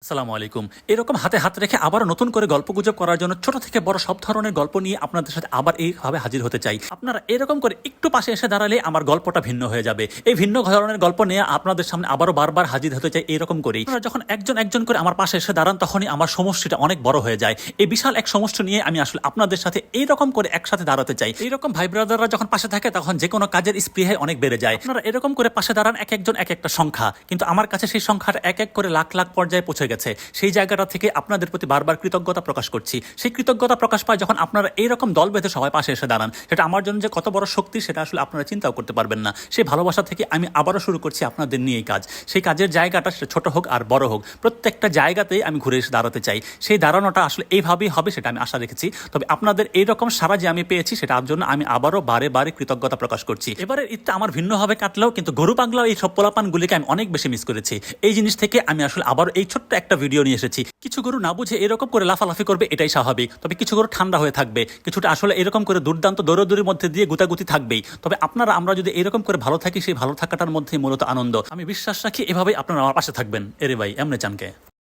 আসসালামু আলাইকুম। এরকম হাতে হাত রেখে আবারও নতুন করে গল্পগুজব করার জন্য ছোট থেকে বড় সব ধরনের গল্প নিয়ে আপনাদের সাথে আবার এইভাবে হাজির হতে চাই। আপনারা এরকম করে একটু পাশে এসে দাঁড়ালে আমার গল্পটা ভিন্ন হয়ে যাবে। এই ভিন্ন ধরনের গল্প নিয়ে আপনাদের সামনে আবারও বারবার হাজির হতে চাই এরকম করেই। আপনারা যখন একজন একজন করে আমার পাশে এসে দাঁড়ান তখনই আমার সমষ্টিটা অনেক বড় হয়ে যায়। এই বিশাল এক সমষ্টি নিয়ে আমি আসলে আপনাদের সাথে এইরকম করে একসাথে দাঁড়াতে চাই। এইরকম ভাই ব্রাদাররা যখন পাশে থাকে তখন যে কোনো কাজের স্পৃহায় অনেক বেড়ে যায়। আপনারা এরকম করে পাশে দাঁড়ান এক একজন এক একটা সংখ্যা, কিন্তু আমার কাছে সেই সংখ্যাটা এক এক করে লাখ লাখ পর্যায়ে পৌঁছে গেছে। সেই জায়গাটা থেকে আপনাদের প্রতি বারবার কৃতজ্ঞতা প্রকাশ করছি। সেই কৃতজ্ঞতা প্রকাশ পায় যখন আপনারা এইরকম দল বেঁধে সবাই পাশে এসে দাঁড়ান। সেটা আমার জন্য যে কত বড় শক্তি সেটা আসলে আপনারা চিন্তাও করতে পারবেন না। সেই ভালোবাসা থেকে আমি আবারও শুরু করছি আপনাদের নিয়ে এই কাজ। সেই কাজের জায়গাটা সেটা ছোট হোক আর বড় হোক, প্রত্যেকটা জায়গাতেই আমি ঘুরে এসে দাঁড়াতে চাই। সেই দাঁড়ানোটা আসলে এইভাবেই হবে সেটা আমি আশা রেখেছি। তবে আপনাদের এইরকম সারা যে আমি পেয়েছি সেটার জন্য আমি আবারও বারে বারে কৃতজ্ঞতা প্রকাশ করছি। এবারের ঈদটা আমার ভিন্নভাবে কাটলেও কিন্তু গরু পাগলা এই সব পোলাপানগুলিকে আমি অনেক বেশি মিস করেছি। এই জিনিস থেকে আমি আসলে আবারও এই ছোট্ট একটা ভিডিও নিয়ে এসেছি। কিছু গরু না বুঝে এরকম করে লাফালাফি করবে, এটাই স্বাভাবিক। তবে কিছু গরু ঠান্ডা হয়ে থাকবে, কিছুটা আসলে এরকম করে দুর্দান্ত দৌড়দৌড়ির মধ্যে দিয়ে গুতাগুতি থাকবেই। তবে আমরা যদি এরকম করে ভালো থাকি, সেই ভালো থাকাটার মধ্যেই মূলত আনন্দ। আমি বিশ্বাস রাখি এভাবেই আপনারা আমার পাশে থাকবেন। এরে ভাই এমনে চানকে।